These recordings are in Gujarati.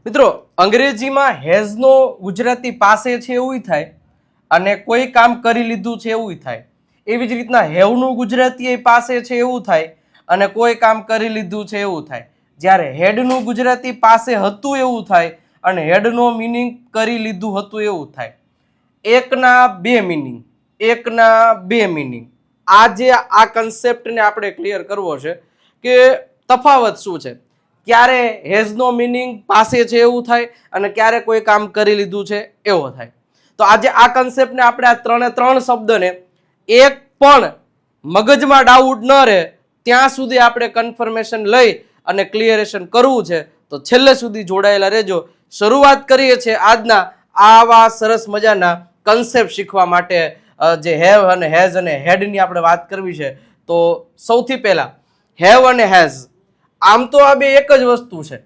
મિત્રો અંગ્રેજીમાં હેઝનો ગુજરાતી પાસે છે એવું થાય અને કોઈ કામ કરી લીધું છે એવું થાય. એવી જ રીતના હેવનું ગુજરાતી પાસે છે એવું થાય અને કોઈ કામ કરી લીધું છે એવું થાય. જ્યારે હેડનું ગુજરાતી પાસે હતું એવું થાય અને હેડનો મિનિંગ કરી લીધું હતું એવું થાય. એકના બે મિનિંગ, એકના બે મિનિંગ. આજે આ કન્સેપ્ટને આપણે ક્લિયર કરવો છે કે તફાવત શું છે. ક્યારે હેઝનો મિનિંગ પાસે છે એવું થાય અને ક્યારે કોઈ કામ કરી લીધું છે એવો થાય. તો આજે આ કન્સેપ્ટને આપણે આ ત્રણે ત્રણ શબ્દને એક પણ મગજમાં ડાઉટ ન રહે ત્યાં સુધી આપણે કન્ફર્મેશન લઈ અને ક્લિયરેશન કરવું છે. તો છેલ્લે સુધી જોડાયેલા રહેજો. શરૂઆત કરીએ છીએ આજના આવા સરસ મજાના કન્સેપ્ટ શીખવા માટે. જે હેવ અને હેઝ અને હેડની આપણે વાત કરવી છે. તો સૌથી પહેલા હેવ અને હેઝ, આમ તો આ બે એક જ વસ્તુ છે,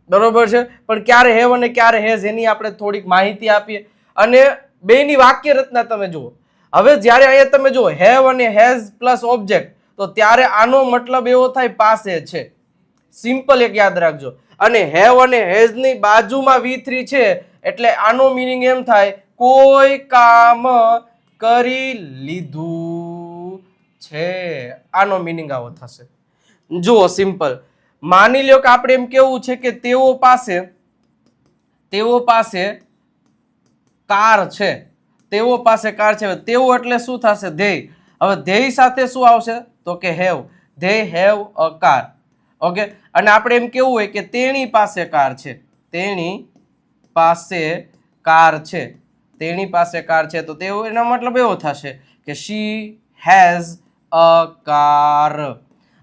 બરોબર છે, પણ ક્યારે હેવ અને ક્યારે હેઝ એની આપણે થોડીક માહિતી આપીએ. અને બેની વાક્ય રચના તમે જુઓ. હવે જ્યારે અહીંયા તમે જુઓ હેવ અને હેઝ પ્લસ ઓબ્જેક્ટ, તો ત્યારે આનો મતલબ એવો થાય પાસે છે. સિમ્પલ એક યાદ રાખજો. અને હેવ અને હેઝ ની બાજુમાં V3 છે એટલે આનો મિનિંગ એમ થાય કોઈ કામ કરી લીધું છે. આનો મિનિંગ આવો થશે. જુઓ સિમ્પલ. માની લ્યો કે આપણે એમ કેવું છે કે તેઓ પાસે કાર છે. તેઓ પાસે કાર છે. તેઓ એટલે શું થશે? ધ્યેય. હવે ધ્યેય સાથે શું આવશે? તો કે have. They have a car. Okay. અને આપણે એમ કેવું હોય કે તેણી પાસે કાર છે. તેણી પાસે કાર છે. તેણી પાસે કાર છે. તો તેઓ એનો મતલબ એવો થશે કે શી હેઝ અ કાર.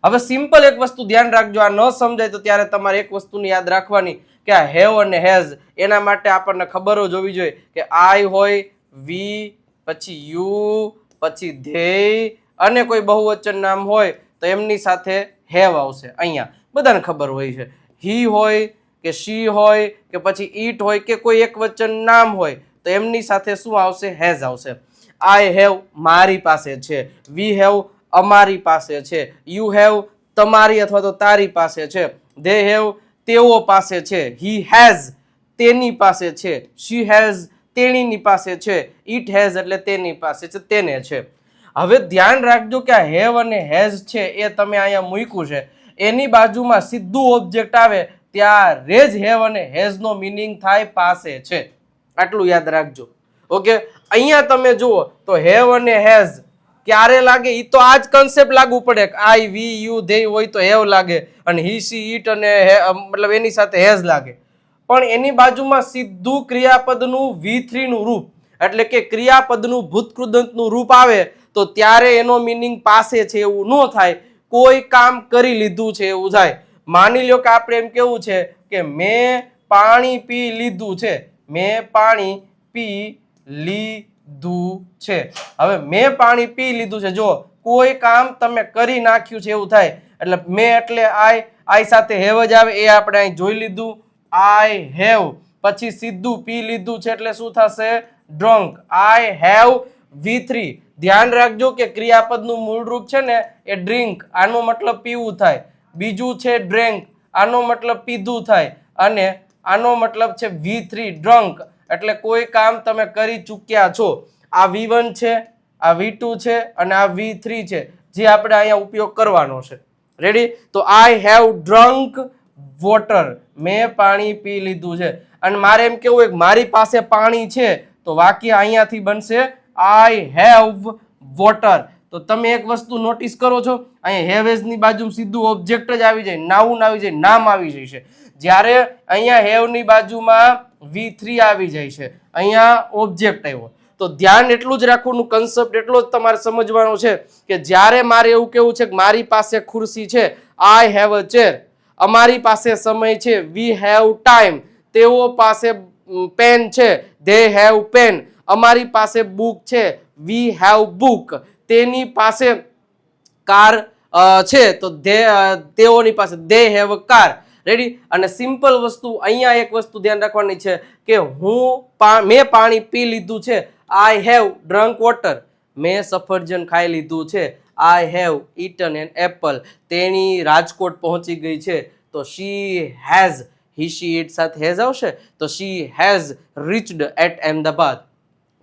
હવે સિમ્પલ એક વસ્તુ ધ્યાન રાખજો. આ ન સમજાય તો ત્યારે તમારે એક વસ્તુની યાદ રાખવાની કે આ હેવ અને હેઝ એના માટે આપણને ખબર જ હોવી જોઈએ કે આઈ હોય, વી, પછી યુ, પછી ધેય અને કોઈ બહુવચન નામ હોય તો એમની સાથે હેવ આવશે. અહીંયા બધાને ખબર હોય છે. હી હોય કે શી હોય કે પછી ઈટ હોય કે કોઈ એક વચન નામ હોય તો એમની સાથે શું આવશે? હેઝ આવશે. આઈ હેવ મારી પાસે છે. વી હેવ અમારી પાસે છે. યુ હેવ તમારી અથવા તો તારી પાસે છે. ધે હેવ તેઓ પાસે છે. હી હેઝ તેની પાસે છે. શી હેઝ તેણીની પાસે છે. ઇટ હેઝ એટલે તેની પાસે છે, તેને છે. હવે ધ્યાન રાખજો કે આ હેવ અને હેઝ છે એ તમે અહીંયા મૂક્યું છે એની બાજુમાં સીધું ઓબ્જેક્ટ આવે ત્યારે જ હેવ અને હેઝ નો મિનિંગ થાય પાસે છે. આટલું યાદ રાખજો. ઓકે. અહીંયા તમે જુઓ તો હેવ અને હેઝ ક્યારે લાગે? ઈ તો આ જ કન્સેપ્ટ લાગુ પડે. આઈ, વી, યુ, ધે હોય તો હેવ લાગે અને હી, સી, ઈટ અને મતલબ એની સાથે હેઝ લાગે. પણ એની બાજુમાં સીધું ક્રિયાપદનું V3 નું રૂપ એટલે કે ક્રિયાપદનું ભૂતકૃદંતનું રૂપ આવે તો ત્યારે એનો મિનિંગ પાસે છે એવું ન થાય, કોઈ કામ કરી લીધું છે એવું થાય. માની લ્યો કે આપણે એમ કેવું છે કે મેં પાણી પી લીધું છે. મેં પાણી પી લીધું છે. હવે મેં પાણી પી લીધું છે. જો કોઈ કામ તમે કરી નાખ્યું છે એવું થાય. એટલે મેં એટલે આઈ સાથે હેવ જ આવે એ આપણે અહીં જોઈ લીધું. આઈ હેવ પછી સીધું પી લીધું છે એટલે શું થશે? ડ્રંક. I have V3. ધ્યાન રાખજો કે ક્રિયાપદનું મૂળ રૂપ છે ને એ ડ્રિંક, આનો મતલબ પીવું થાય. બીજું છે ડ્રેન્ક, આનો મતલબ પીધું થાય. અને આનો મતલબ છે V3 ડ્રંક એટલે કોઈ કામ તમે કરી ચૂક્યા છો. આ V1 છે, આ V2 છે અને આ V3 છે જે આપણે અહીંયા ઉપયોગ કરવાનો છે. રેડી? તો આઈ હેવ ડ્રંક વોટર. મેં પાણી પી લીધું છે. અને મારે એમ કેવું હોય મારી પાસે પાણી છે તો વાક્ય અહીંયાથી બનશે આઈ હેવ વોટર. તો તમે એક વસ્તુ નોટિસ કરો છો, અહીંયા હેવ હેઝ ની બાજુ સીધું ઓબ્જેક્ટ જ આવી જાય, નાઉન આવી જાય, નામ આવી જાય છે. જ્યારે અહીંયા હેવ ની બાજુમાં V3 આવી જાય છે, અહીંયા ઓબ્જેક્ટ આવ્યો. તો ધ્યાન એટલું જ રાખવાનું, કન્સેપ્ટ એટલો જ તમારે સમજવાનો છે કે જ્યારે મારે એવું કેવું છે કે મારી પાસે ખુરશી છે, આઈ હેવ અ ચેર. અમારી પાસે સમય છે, વી હેવ ટાઈમ. તેઓ પાસે પેન છે, ધે હેવ પેન. અમારી પાસે બુક છે, વી હેવ બુક. તેની પાસે કાર છે તો તેઓની પાસે ધે હેવ કાર. રેડી? અને સિમ્પલ વસ્તુ અહીંયા એક વસ્તુ ધ્યાન રાખવાની છે કે મેં પાણી પી લીધું છે. I have drunk water. મેં સફરજન ખાઈ લીધું છે. I have eaten an apple. તેણી રાજકોટ પહોંચી ગઈ છે તો she has he she it સાથે હેઝ આવશે તો she has reached at Ahmedabad.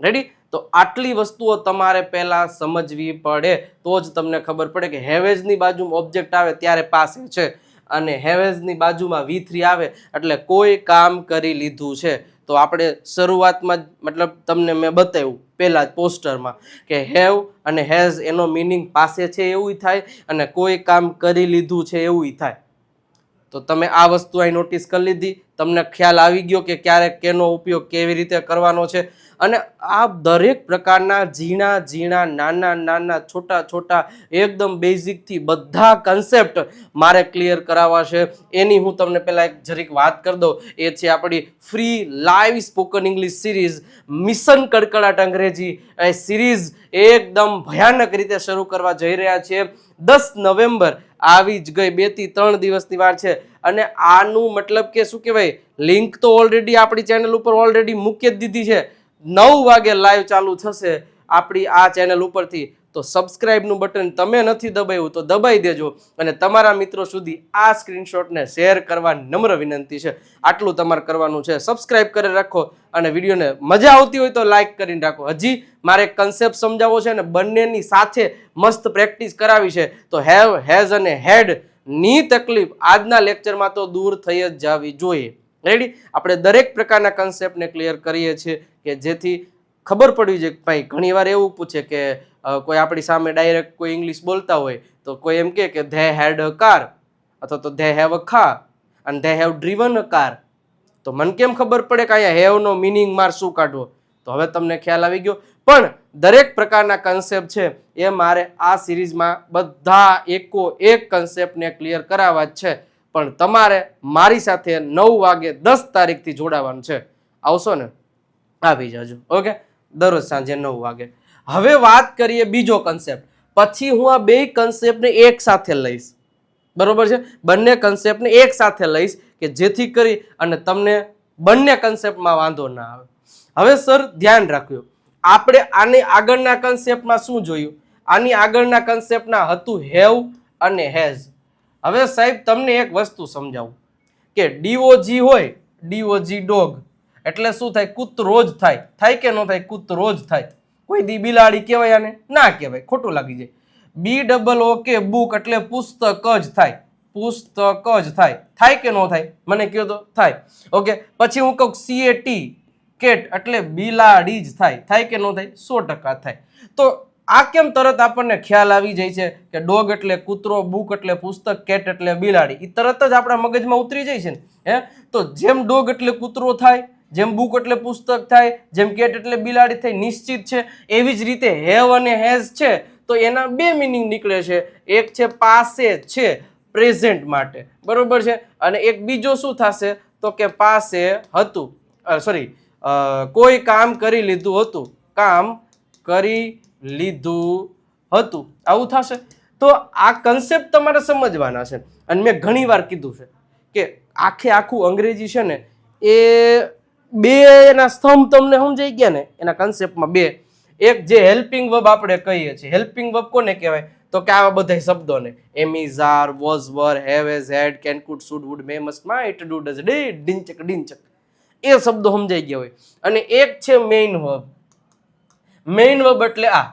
Ready? તો આટલી વસ્તુઓ તમારે પહેલા સમજવી પડે તો જ તમને ખબર પડે કે હેવેઝની બાજુમાં ઓબ્જેક્ટ આવે ત્યારે પાસે છે અને હેવેઝની બાજુમાં V3 આવે એટલે કોઈ કામ કરી લીધું છે. તો આપણે શરૂઆતમાં જ મતલબ તમને મેં બતાવ્યું પહેલા જ પોસ્ટરમાં કે હેવ અને હેઝ એનો મિનિંગ પાસે છે એવું થાય અને કોઈ કામ કરી લીધું છે એવું થાય. તો તમે આ વસ્તુ અહીં નોટિસ કરી લીધી, તમને ખ્યાલ આવી ગયો કે ક્યારે કેનો ઉપયોગ કેવી રીતે કરવાનો છે. અને આ દરેક પ્રકારના ઝીણા ઝીણા નાના નાના છોટા છોટા એકદમ બેઝિકથી બધા કન્સેપ્ટ મારે ક્લિયર કરાવવા છે. એની હું તમને પહેલાં એક જરીક વાત કરી દઉં. એ છે આપણી free live spoken English series mission કડકડાટ અંગ્રેજી. એ સિરીઝ એકદમ ભયાનક રીતે શરૂ કરવા જઈ રહ્યા છીએ. 10 નવેમ્બર આવી જ ગઈ, 2 થી 3 દિવસની વાર છે. અને આનું મતલબ કે શું કહેવાય, લિંક તો ઓલરેડી આપણી ચેનલ ઉપર ઓલરેડી મૂકી જ દીધી છે. 9 વાગે લાઈવ ચાલુ થશે આપણી આ ચેનલ ઉપરથી. તો સબસ્ક્રાઇબનું બટન તમે નથી દબાવ્યું તો દબાઈ દેજો અને તમારા મિત્રો સુધી આ સ્ક્રીનશોટને શેર કરવા નમ્ર વિનંતી છે. આટલું તમારે કરવાનું છે. સબસ્ક્રાઇબ કરી રાખો અને વિડીયોને મજા આવતી હોય તો લાઈક કરીને રાખો. હજી મારે કન્સેપ્ટ સમજાવવો છે અને બંનેની સાથે મસ્ત પ્રેક્ટિસ કરાવી છે. તો હેવ, હેઝ અને હેડ ની તકલીફ આજના લેક્ચરમાં તો દૂર થઈ જ જવી જોઈએ. રેડી? આપણે દરેક પ્રકારના કન્સેપ્ટને ક્લિયર કરીએ છીએ કે જેથી ખબર પડવી જોઈએ. ભાઈ ઘણી વાર એવું પૂછે કે કોઈ આપણી સામે ડાયરેક્ટ કોઈ ઇંગ્લિશ બોલતા હોય તો કોઈ એમ કે ધે હેડ અ કાર અથવા તો ધે હેવ અ ખા અને they have driven a car. તો મને કેમ ખબર પડે કે અહીંયા હેવનો મિનિંગ માર શું કાઢવો? તો હવે તમને ખ્યાલ આવી ગયો. પણ દરેક પ્રકારના કન્સેપ્ટ છે એ મારે આ સિરીઝમાં બધા એકો એક કન્સેપ્ટને ક્લિયર કરાવવા જ છે. પણ તમારે મારી સાથે 9 વાગે 10 તારીખથી જોડાવાનું છે. આવશો ને? આવી જાજો. ઓકે, દરરોજ સાંજે 9 વાગે. હવે વાત કરીએ બીજો કન્સેપ્ટ. પછી હું આ બે કન્સેપ્ટને એક સાથે લઈશ. બરોબર છે? બંને કન્સેપ્ટને એક સાથે લઈશ કે જેથી કરી અને તમને બંને કન્સેપ્ટમાં વાંધો ના આવે. હવે સર ધ્યાન રાખ્યો, આપણે આની આગળના કન્સેપ્ટમાં શું જોયું? આની આગળના કન્સેપ્ટના હતું હેવ અને હેઝ. હવે સાહેબ તમને એક વસ્તુ સમજાવું કે DOG હોય, DOG ડોગ એટલે શું થાય? કૂતરો જ થાય. થાય કે ન થાય? કૂતરો જ થાય. કોઈ દી બિલાડી કહેવાય આને? ના કહેવાય, ખોટું લાગી જાય. BOOK બુક એટલે પુસ્તક જ થાય. પુસ્તક જ થાય. થાય કે ન થાય? મને કહો તો થાય. ઓકે, પછી હું કહું CAT કેટ એટલે બિલાડી જ થાય. થાય કે ન થાય? 100% થાય. તો આ કેમ તરત આપણને ખ્યાલ આવી જાય છે કે ડોગ એટલે કૂતરો, બુક એટલે પુસ્તક, કેટ એટલે બિલાડી? એ તરત જ આપણા મગજમાં ઉતરી જાય છે ને. તો જેમ ડોગ એટલે કૂતરો થાય, જેમ બુક એટલે પુસ્તક થાય, જેમ કેટ એટલે બિલાડી થાય, નિશ્ચિત છે. એવી જ રીતે હેવ અને હેઝ છે તો એના બે મિનિંગ નીકળે છે. એક છે પાસે છે, પ્રેઝન્ટ માટે, બરોબર છે, અને એક બીજો શું થશે તો કે પાસે હતું, સોરી કોઈ કામ કરી લીધું હતું, કામ કરી લીધું હતું, આવું થશે. તો આ કન્સેપ્ટ તમારે સમજવાના છે. અને મેં ઘણી વાર કીધું છે કે આખું અંગ્રેજી છે ને એ બે એના સ્તંભ તમને સમજાઈ ગયા ને એના કન્સેપ્ટમાં બે. એક જે હેલ્પિંગ વર્બ આપણે કહીએ છીએ. હેલ્પિંગ વર્બ કોને કહેવાય? તો કે આવા બધા શબ્દોને એમ is, are, was, were, have, has, had, can, could, should, would, may, must, might, do, does, did, ડિંચક, ડિંચક, એ શબ્દો સમજાઈ ગયા હોય. અને એક છે મેઇન વર્બ. મેઇન વર્બ એટલે આ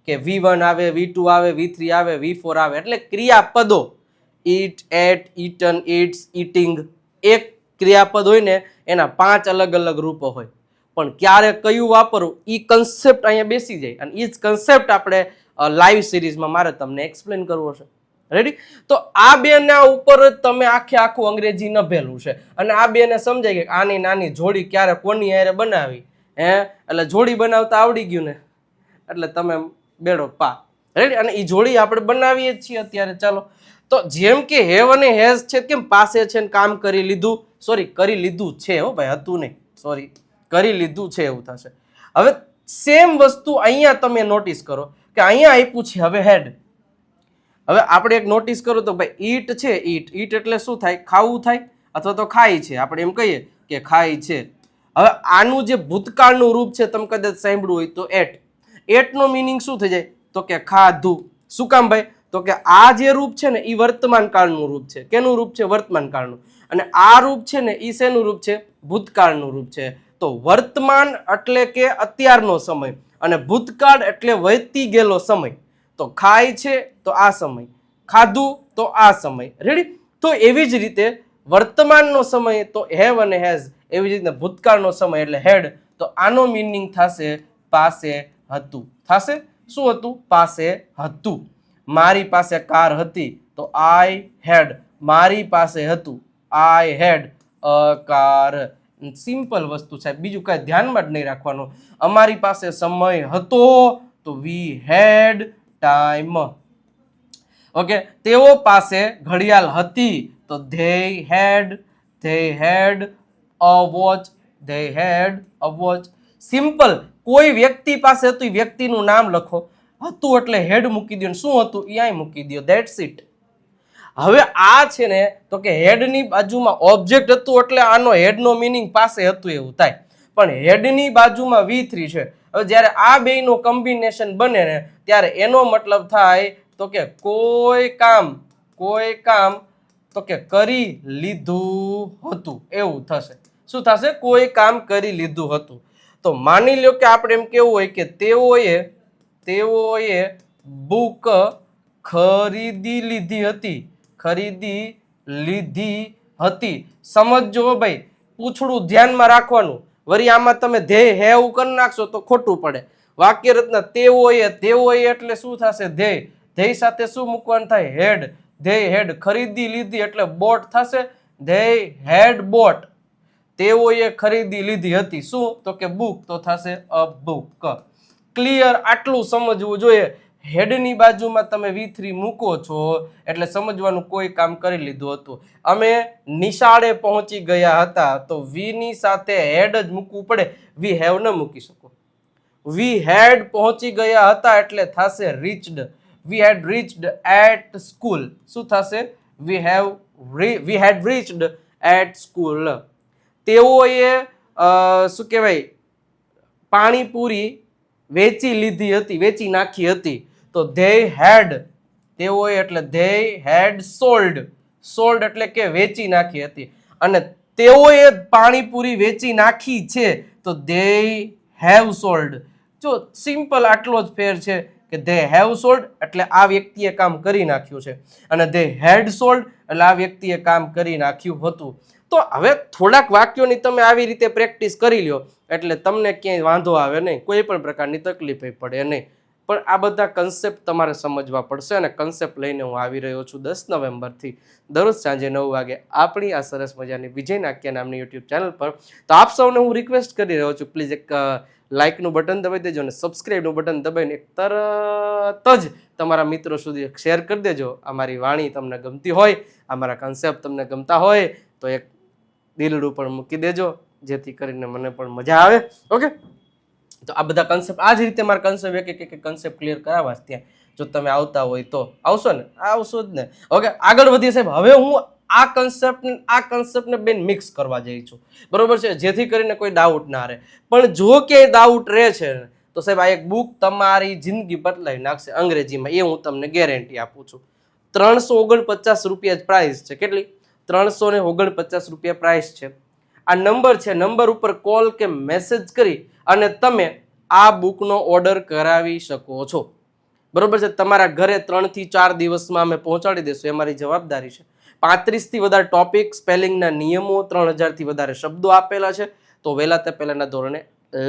કે V1 આવે, V2 આવે, V3 આવે, V4 આવે એટલે ક્રિયાપદો. ઈટ, એટ, ઈટન, ઈટ્સ, ઈટિંગ. એક ક્રિયાપદ હોય ને એના 5 અલગ અલગ રૂપો હોય. પણ ક્યારે કયું વાપરવું એ કન્સેપ્ટ અહીંયા બેસી જાય અને એ જ કન્સેપ્ટ આપણે લાઈવ સિરીઝમાં મારે તમને એક્સપ્લેન કરવો છે. રેડી? તો આ બેના ઉપર જ તમે આખું અંગ્રેજી નભેલું છે અને આ બેને સમજાય કે આની નાની જોડી ક્યારે કોની હારે બનાવી. એટલે જોડી બનાવતા આવડી ગયું ને એટલે તમે બેડો પા. રેડી? અને એ જોડી આપણે બનાવીએ જ છીએ અત્યારે. ચાલો, તો જેમ કે હેવ અને હેઝ છે કેમ પાસે છે ને કામ કરી લીધું, સોરી કરી લીધું છે, હો ભાઈ, હતું નહીં, સોરી, કરી લીધું છે એવું થશે. હવે સેમ વસ્તુ અહીંયા તમે નોટિસ કરો કે અહીંયા આપ્યું છે હવે હેડ. હવે આપણે એક નોટિસ કરો તો ભાઈ ઈટ છે, ઈટ, ઈટ એટલે શું થાય? ખાવું થાય અથવા તો ખાય છે. આપણે એમ કહીએ કે ખાય છે. હવે આનું જે ભૂતકાળનું રૂપ છે તમે કદાચ સાંભળ્યું હોય તો એટ. એટનો મિનિંગ શું થઈ જાય તો કે ખાધું. શું કામ ભાઈ? તો કે આ જે રૂપ છે ને એ વર્તમાન કાળનું રૂપ છે. કેનું રૂપ છે? વર્તમાન કાળનું. અને આ રૂપ છે ને એ શેનું રૂપ છે? ભૂતકાળનું રૂપ છે. તો વર્તમાન એટલે કે અત્યારનો સમય અને ભૂતકાળ એટલે વહેતી ગયેલો સમય. તો ખાય છે તો આ સમય, ખાધું તો આ સમય. રેડી? તો એવી જ રીતે વર્તમાનનો સમય તો હેવ અને હેઝ, એવી જ રીતે ભૂતકાળનો સમય એટલે હેડ. તો આનો મીનિંગ થશે પાસે હતું. થશે શું હતું? પાસે હતું. મારી પાસે કાર હતી તો આઈ હેડ. મારી પાસે હતું, આઈ હેડ અ કાર. સિમ્પલ વસ્તુ સાહેબ, બીજું કાંઈ ધ્યાનમાં જ નહીં રાખવાનું. અમારી પાસે સમય હતો તો વી હેડ ટાઈમ. ઓકે, તેઓ પાસે ઘડિયાળ હતી તો they had a watch, they had a watch. Simple. કોઈ વ્યક્તિ પાસે હતું, વ્યક્તિનું નામ લખો, હતું એટલે હેડ મૂકી દો, શું હતું એ અહીં મૂકી દો, ધેટ્સ ઇટ. હવે આ છે ને તો કે હેડની બાજુમાં ઓબ્જેક્ટ હતું એટલે આનો હેડનો મીનિંગ પાસે હતું એવું થાય. પણ હેડની બાજુમાં V3 છે. હવે જ્યારે આ બેયનો કોમ્બિનેશન બને ને ત્યારે એનો મતલબ થાય તો કે કોઈ કામ તો કે કરી લીધું હતું એવું થશે. શું થશે? કોઈ કામ કરી લીધું હતું. તો માની લો કે આપણે એમ કેવું હોય કે તેઓએ બુક ખરીદી લીધી હતી. સમજો ભાઈ, પૂછડું ધ્યાનમાં રાખવાનું. વળી આમાં તમે ધ્યેય હેવ કરી નાખશો તો ખોટું પડે. વાક્ય રચના તેઓએ એટલે શું થશે? ધ્યેય સાથે શું મૂકવાનું થાય? હેડ. ધ્યેય હેડ. ખરીદી લીધી એટલે બોટ થશે. ધ્યેય હેડ બોટ. તેઓએ ખરીદી લીધી હતી શું? તો કે બુક, તો થશે અ બુક. ક્લિયર? આટલું સમજવું જોઈએ. હેડની બાજુમાં તમે V3 મૂકો છો એટલે સમજવાનું કોઈ કામ કરી લીધું હતું. અમે નિશાળે પહોંચી ગયા હતા તો વી ની સાથે હેડ જ મૂકવું પડે, વી હેવ ન મૂકી શકો. વી હેડ પહોંચી ગયા હતા એટલે થશે reached. We had reached at school. શું થશે? We had reached at school. તેઓએ શું કહેવાય, પાણીપુરી વેચી નાખી હતી તો they had. તેઓએ એટલે they had sold એટલે કે વેચી નાખી હતી. અને તેઓએ પાણીપુરી વેચી નાખી છે તો they have sold. જો સિમ્પલ આટલો જ ફેર છે કે they have sold એટલે આ વ્યક્તિએ કામ કરી નાખ્યું છે અને they had sold એટલે આ વ્યક્તિએ કામ કરી નાખ્યું હતું. તો હવે થોડાક વાક્યોની તમે આવી રીતે પ્રેક્ટિસ કરી લ્યો એટલે તમને ક્યાંય વાંધો આવે નહીં, કોઈ પણ પ્રકારની તકલીફ પડે નહીં. પણ આ બધા કન્સેપ્ટ તમારે સમજવા પડશે અને કન્સેપ્ટ લઈને હું આવી રહ્યો છું 10 નવેમ્બરથી દરરોજ સાંજે 9 વાગે આપણી આ સરસ મજાની વિજય નાક્યા નામની યુટ્યુબ ચેનલ પર. તો આપ સૌને હું રિક્વેસ્ટ કરી રહ્યો છું, પ્લીઝ એક લાઇકનું બટન દબાવી દેજો અને સબસ્ક્રાઈબનું બટન દબાવીને એક તરત જ તમારા મિત્રો સુધી શેર કરી દેજો. અમારી વાણી તમને ગમતી હોય, અમારા કન્સેપ્ટ તમને ગમતા હોય તો એક દિલડું પણ મૂકી દેજો જેથી કરીને મને પણ મજા આવે. ઓકે, તો આ બધા કન્સેપ્ટ આ જ રીતે મારા કન્સેપ્ટ એક કન્સેપ્ટ ક્લિયર કરાવવા જ ત્યાં. જો તમે આવતા હોય તો આવશો ને? આવશો જ ને. ઓકે, આગળ વધીએ સાહેબ. હવે હું આ કન્સેપ્ટને બેન મિક્સ કરવા જઈ છું, બરોબર છે, જેથી કરીને કોઈ ડાઉટ ના રહે. પણ જો કે ડાઉટ રહે છે તો સાહેબ આ એક બુક તમારી જિંદગી બદલાઈ નાખશે અંગ્રેજીમાં, એ હું તમને ગેરંટી આપું છું. 349 રૂપિયા જ પ્રાઇસ છે. કેટલી? 349 રૂપિયા પ્રાઇસ છે. આ નંબર છે, નંબર ઉપર કોલ કે મેસેજ કરી અને તમે આ બુકનો ઓર્ડર કરાવી શકો છો, બરોબર છે. તમારા ઘરે 3 થી 4 દિવસમાં અમે પહોંચાડી દઈશું, એ મારી જવાબદારી છે. 35 થી વધારે ટોપિક, સ્પેલિંગના નિયમો, 3000 થી વધારે શબ્દો આપેલા છે. તો વહેલા તે પહેલાના ધોરણે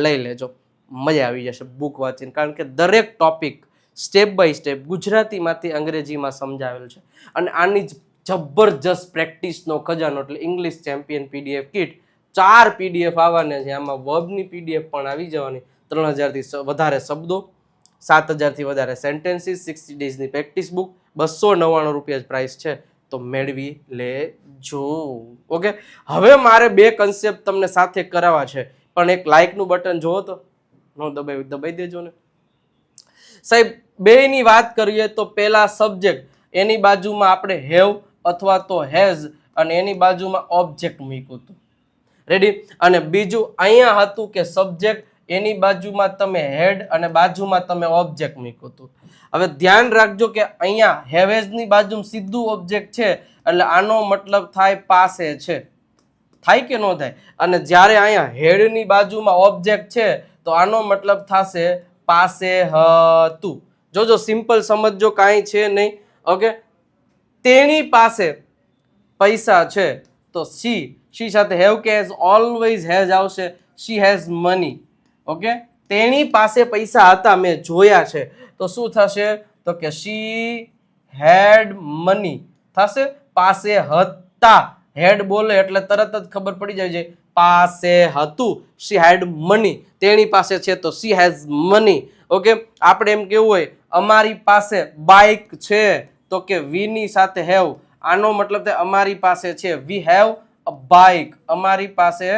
લઈ લેજો, મજા આવી જશે બુક વાંચીને. કારણ કે દરેક ટોપિક સ્ટેપ બાય સ્ટેપ ગુજરાતીમાંથી અંગ્રેજીમાં સમજાવેલ છે અને આની જબરજસ્ત પ્રેક્ટિસનો ખજાનો એટલે English champion PDF kit 4 PDF આવવાના છે. આમાં વર્બની PDF પણ આવી જવાની, 3000 થી વધારે શબ્દો, 7000 થી વધારે સેન્ટેન્સીસ, 60 ડેઝની પ્રેક્ટિસ બુક, 299 રૂપિયા જ પ્રાઇસ છે. તો મેળવી લેજો. ઓકે, હવે મારે 2 કન્સેપ્ટ તમને સાથે કરાવવા છે, પણ એક લાઇકનું બટન જોવો તો નો દબાઈ દેજો ને સાહેબ. બેની વાત કરીએ તો પેલા સબ્જેક્ટ, એની બાજુમાં આપણે હેવ અથવા તો હેઝ અને એની બાજુમાં ઓબ્જેક્ટ મૂક્યું હતું. રેડી? અને બીજું અહીંયા હતું કે સબ્જેક્ટ, એની બાજુમાં તમે હેડ અને બાજુમાં તમે ઓબ્જેક્ટ મૂક્યું હતું. હવે ધ્યાન રાખજો કે અહીંયા હેવેઝની બાજુમાં સીધું ઓબ્જેક્ટ છે એટલે આનો મતલબ થાય પાસે છે. થાય કે ન થાય? અને જ્યારે અહીંયા હેડની બાજુમાં ઓબ્જેક્ટ છે તો આનો મતલબ થશે પાસે હતું. જોજો સિમ્પલ સમજજો, કાંઈ છે નહીં. ઓકે, તેની પાસે પૈસા છે તો શી સાથે હેવ કે હેઝ ઓલવેઝ હેઝ આવશે. શી હેઝ મની. ઓકે, તેની પાસે પૈસા હતા, મેં જોયા છે, તો શું થશે? તો કે શી હેડ મની થશે. પાસે હતા, હેડ બોલે એટલે તરત જ ખબર પડી જાય છે પાસે હતું. શી હેડ મની, તેની પાસે છે તો શી હેઝ મની. ઓકે, આપણે એમ કેવું હોય અમારી પાસે બાઇક છે તો કે વી ની સાથે હેવ. આનો મતલબ થાય અમારી પાસે છે, વી હેવ અ બાઇક, અમારી પાસે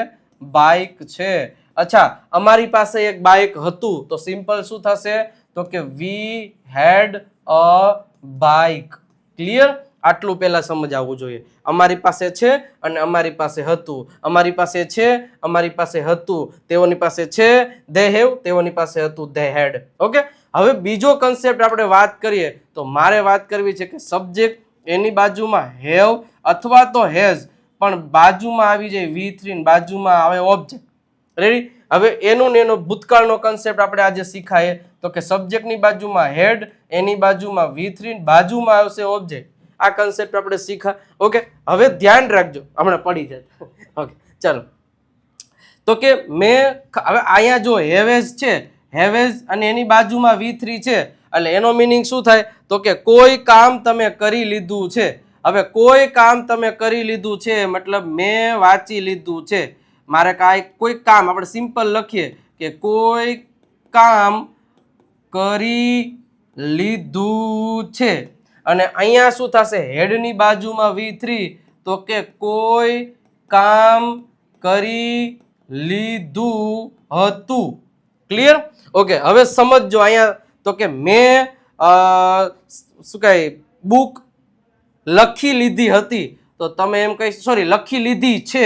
બાઇક છે. અચ્છા, અમારી પાસે એક બાઇક હતું તો સિમ્પલ શું થશે? તો કે વી હેડ અ બાઇક. ક્લિયર? આટલું પહેલા સમજાવવું જોઈએ. અમારી પાસે છે અને અમારી પાસે હતું. અમારી પાસે છે, અમારી પાસે હતું. તેઓની પાસે છે ધે હેવ, તેઓની પાસે હતું ધે હેડ. ઓકે, હવે બીજો કન્સેપ્ટ આપણે વાત કરીએ તો મારે વાત કરવી છે કે સબ્જેક્ટ એની બાજુમાં હેવ અથવા તો હેઝ, પણ બાજુમાં આવી જાય V3, બાજુમાં આવે ઓબ્જેક્ટ. રેડી? હવે એનો ને એનો ભૂતકાળનો કન્સેપ્ટ આપણે આજે શીખાય તો કે સબ્જેક્ટની બાજુમાં હેડ, એની બાજુમાં V3, બાજુમાં આવશે ઓબ્જેક્ટ. આ કન્સેપ્ટ આપણે શીખા. ઓકે, હવે ધ્યાન રાખજો, હમણાં પડી જાય. ઓકે, ચાલો. તો કે મેં હવે અહીંયા જો હેવેઝ છે, હેવેઝ અને એની બાજુમાં V3 છે, એટલે એનો મિનિંગ શું થાય? તો કે કોઈ કામ તમે કરી લીધું છે. હવે કોઈ કામ તમે કરી લીધું છે મતલબ મેં વાંચી લીધું છે. મારે કોઈ કામ, આપણે સિમ્પલ લખીએ કે કોઈ કામ કરી લીધું છે. અને અહીંયા શું થશે? હેડની બાજુમાં V3 તો કે કોઈ કામ કરી લીધું હતું. ક્લિયર? ઓકે, હવે સમજજો અહીંયા તો કે મેં શું કહે બુક લખી લીધી હતી તો તમે એમ કહી, સોરી, લખી લીધી છે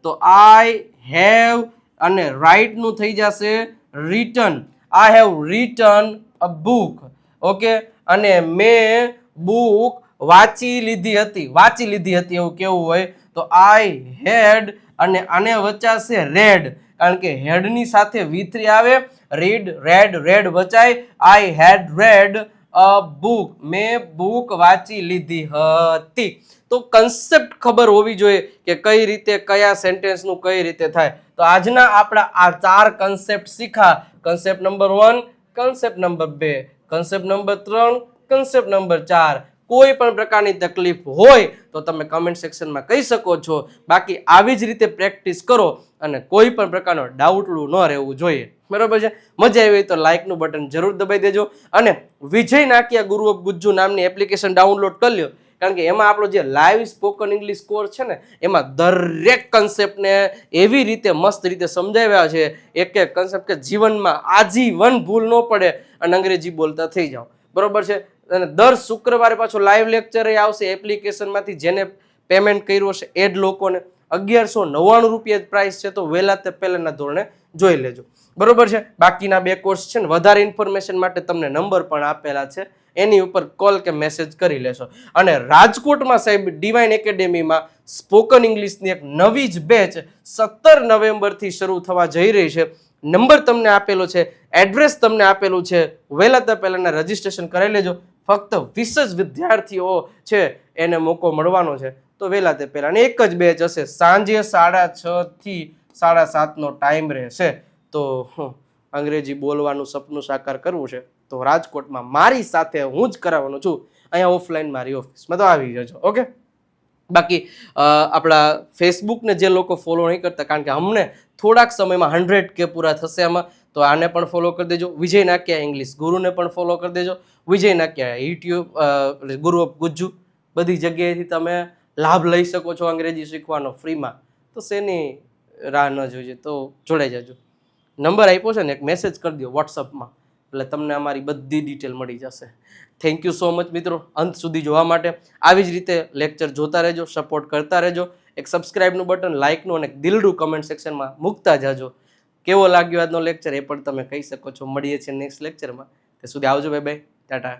તો આઈ હેવ અને રાઇટ નું થઈ જશે return. I have return a book. Okay, અને મેં બુક વાંચી લીધી હતી. વાંચી લીધી હતી એવું કેવું હોય તો આઈ હેડ અને આને વચાશે રેડ, કારણ કે હેડની સાથે V3 આવે. રીડ, રેડ, રેડ વચાય. I had read a book, મેં બુક વાંચી લીધી હતી. તો કન્સેપ્ટ ખબર હોવી જોઈએ કે કઈ રીતે કયા સેન્ટેન્સનું કઈ રીતે થાય. તો આજના આપણા આ 4 કન્સેપ્ટ શીખા. Concept number 1, concept number 2, concept number 3, concept number 4. કોઈ પણ પ્રકારની તકલીફ હોય તો તમે કમેન્ટ સેક્શનમાં કહી શકો છો. બાકી આવી જ રીતે પ્રેક્ટિસ કરો અને કોઈ પણ પ્રકારનો ડાઉટલું ન રહેવું જોઈએ. બરોબર છે? મજા આવી તો લાઇકનું બટન જરૂર દબાઈ દેજો અને વિજય નાકિયા ગુરુ ઓફ ગુજ્જુ નામની એપ્લિકેશન ડાઉનલોડ કરી લ્યો, કારણ કે એમાં આપણો જે લાઈવ સ્પોકન ઇંગ્લિશ કોર્સ છે ને એમાં દરેક કન્સેપ્ટને એવી રીતે મસ્ત રીતે સમજાવ્યા છે, એક એક કન્સેપ્ટ કે જીવનમાં આજીવન ભૂલ ન પડે અને અંગ્રેજી બોલતા થઈ જાઓ. બરોબર છે? અને દર શુક્રવારે પાછો લાઈવ લેક્ચર આવશે એપ્લિકેશનમાંથી. જેને પેમેન્ટ કર્યું હશે એ જ લોકોને 1199 રૂપિયા જ પ્રાઇસ છે, તો વહેલા તે પહેલાના ધોરણે જોઈ લેજો. બરોબર છે? બાકીના 2 કોર્સ છે ને વધારે ઇન્ફોર્મેશન માટે તમને નંબર પણ આપેલા છે, એની ઉપર કોલ કે મેસેજ કરી લેશો. અને રાજકોટમાં સાહેબ ડિવાઇન એકેડેમીમાં સ્પોકન ઇંગ્લિશની એક નવી જ બેચ 17 નવેમ્બરથી શરૂ થવા જઈ રહી છે. નંબર તમને આપેલો છે, એડ્રેસ તમને આપેલું છે, વહેલા તે પહેલાના રજીસ્ટ્રેશન કરાવી લેજો. ફક્ત 20 જ વિદ્યાર્થીઓ છે એને મોકો મળવાનો છે, તો વહેલા તે પહેલા. અને એક જ બેચ હશે, સાંજે 6:30 થી 7:30 ટાઈમ રહેશે. તો અંગ્રેજી બોલવાનું સપનું સાકાર કરવું છે તો રાજકોટમાં મારી સાથે હું જ કરાવવાનો છું. અહીંયા ઓફલાઈન મારી ઓફિસમાં તો આવી જજો. ઓકે, બાકી આપણા ફેસબુકને જે લોકો ફોલો નહીં કરતા, કારણ કે અમને થોડાક સમયમાં 100K પૂરા થશે આમાં, તો આને પણ ફોલો કરી દેજો. વિજય નાકિયા ઇંગ્લિશ ગુરુને પણ ફોલો કરી દેજો. વિજય નાકિયા યુટ્યુબ ગુરુ ઓફ ગુજ્જુ, બધી જગ્યાએથી તમે લાભ લઈ શકો છો અંગ્રેજી શીખવાનો ફ્રીમાં. તો શેની રાહ ન જોઈએ, તો જોડાઈ જજો. નંબર આપ્યો છે ને, એક મેસેજ કરી દો વોટ્સઅપમાં, એટલે તમને અમારી બધી ડિટેલ મળી જશે. થેન્ક યુ સો મચ મિત્રો અંત સુધી જોવા માટે. આવી જ રીતે લેક્ચર જોતા રહેજો, સપોર્ટ કરતા રહેજો. એક સબસ્ક્રાઇબનું બટન, લાઇકનું અને દિલનું કમેન્ટ સેક્શનમાં મૂકતા જાજો. કેવો લાગ્યો આજનો લેક્ચર એ પણ તમે કહી શકો છો. મળીએ છીએ નેક્સ્ટ લેક્ચરમાં. તે સુધી આવજો. Bye bye, Tata.